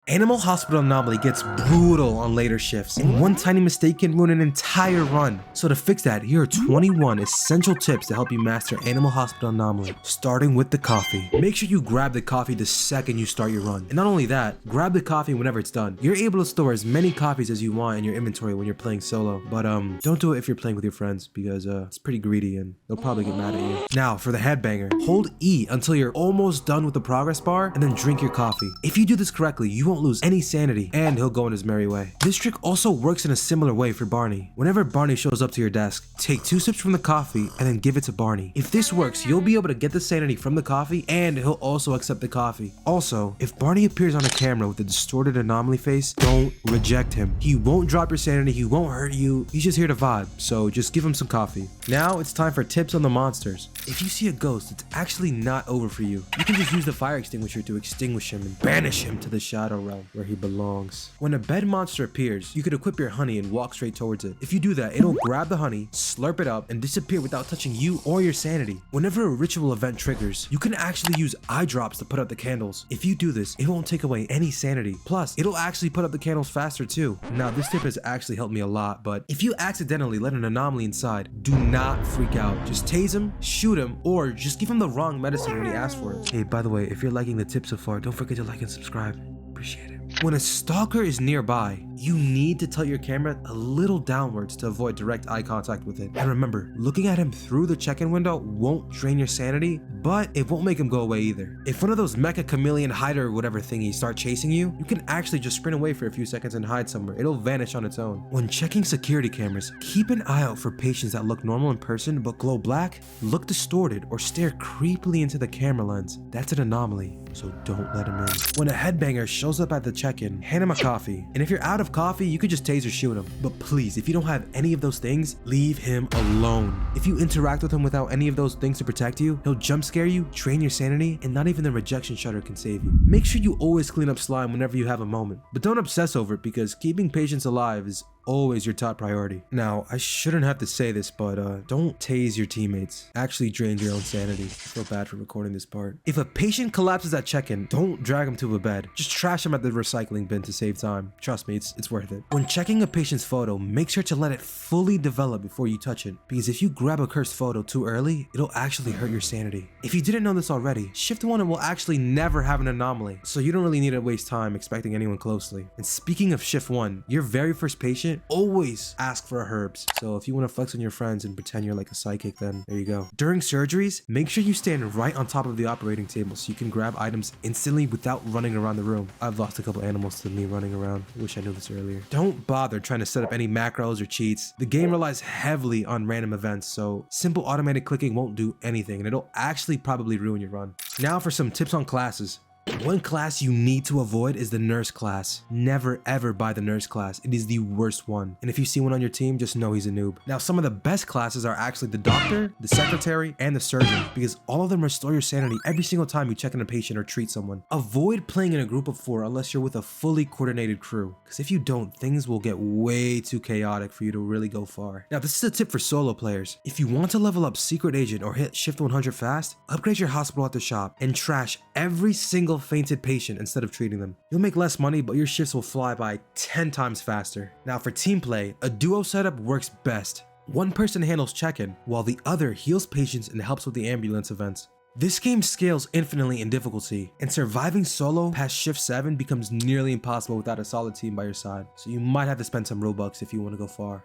Animal Hospital Anomaly gets brutal on later shifts, and one tiny mistake can ruin an entire run. So to fix that, here are 21 essential tips to help you master Animal Hospital Anomaly, starting with the coffee. Make sure you grab the coffee the second you start your run. And not only that, grab the coffee whenever it's done. You're able to store as many coffees as you want in your inventory when you're playing solo, but don't do it if you're playing with your friends because it's pretty greedy and they'll probably get mad at you. Now for the headbanger, hold E until you're almost done with the progress bar and then drink your coffee. If you do this correctly, you won't lose any sanity and he'll go on his merry way. This trick also works in a similar way for Barney. Whenever Barney shows up to your desk, take 2 sips from the coffee and then give it to Barney. If this works, you'll be able to get the sanity from the coffee and he'll also accept the coffee. Also, if Barney appears on a camera with a distorted anomaly face, don't reject him. He won't drop your sanity, he won't hurt you, he's just here to vibe, so just give him some coffee. Now it's time for tips on the monsters. If you see a ghost, it's actually not over for you. You can just use the fire extinguisher to extinguish him and banish him to the shadow realm where he belongs. When a bed monster appears, you could equip your honey and walk straight towards it. If you do that, it'll grab the honey, slurp it up, and disappear without touching you or your sanity. Whenever a ritual event triggers, you can actually use eye drops to put out the candles. If you do this, it won't take away any sanity. Plus, it'll actually put up the candles faster too. Now, this tip has actually helped me a lot, but if you accidentally let an anomaly inside, do not freak out. Just tase him, shoot him, or just give him the wrong medicine when he asks for it. Hey, by the way, if you're liking the tip so far, don't forget to like and subscribe. Appreciate it. When a stalker is nearby, you need to tilt your camera a little downwards to avoid direct eye contact with it. And remember, looking at him through the check-in window won't drain your sanity, but it won't make him go away either. If one of those mecha chameleon hider or whatever thingies start chasing you, you can actually just sprint away for a few seconds and hide somewhere. It'll vanish on its own. When checking security cameras, keep an eye out for patients that look normal in person but glow black, look distorted, or stare creepily into the camera lens. That's an anomaly, so don't let him in. When a headbanger shows up at the check-in, hand him a coffee. And if you're out of coffee, you could just taser shoot him. But please, if you don't have any of those things, leave him alone. If you interact with him without any of those things to protect you, he'll jump scare you, drain your sanity, and not even the rejection shutter can save you. Make sure you always clean up slime whenever you have a moment. But don't obsess over it because keeping patients alive is always your top priority. Now, I shouldn't have to say this, but don't tase your teammates. Actually drain your own sanity. I feel bad for recording this part. If a patient collapses at check-in, don't drag him to a bed. Just trash him at the recycling bin to save time. Trust me, it's worth it. When checking a patient's photo, make sure to let it fully develop before you touch it, because if you grab a cursed photo too early, it'll actually hurt your sanity. If you didn't know this already, Shift 1 will actually never have an anomaly, so you don't really need to waste time expecting anyone closely. And speaking of Shift 1, your very first patient, always ask for herbs. So if you want to flex on your friends and pretend you're like a psychic, then there you go. During surgeries, make sure you stand right on top of the operating table so you can grab items instantly without running around the room. I've lost a couple animals to me running around. I wish I knew this earlier. Don't bother trying to set up any macros or cheats. The game relies heavily on random events, so simple automated clicking won't do anything and it'll actually probably ruin your run. Now for some tips on classes. One class you need to avoid is the nurse class. Never ever buy the nurse class. It is the worst one. And if you see one on your team, just know he's a noob. Now, some of the best classes are actually the doctor, the secretary, and the surgeon, because all of them restore your sanity every single time you check on a patient or treat someone. Avoid playing in a group of 4 unless you're with a fully coordinated crew, because if you don't, things will get way too chaotic for you to really go far. Now, this is a tip for solo players. If you want to level up Secret Agent or hit Shift 100 fast, upgrade your hospital at the shop and trash every single fainted patient instead of treating them. You'll make less money, but your shifts will fly by 10 times faster. Now for team play, a duo setup works best. One person handles check-in, while the other heals patients and helps with the ambulance events. This game scales infinitely in difficulty, and surviving solo past Shift 7 becomes nearly impossible without a solid team by your side, so you might have to spend some Robux if you want to go far.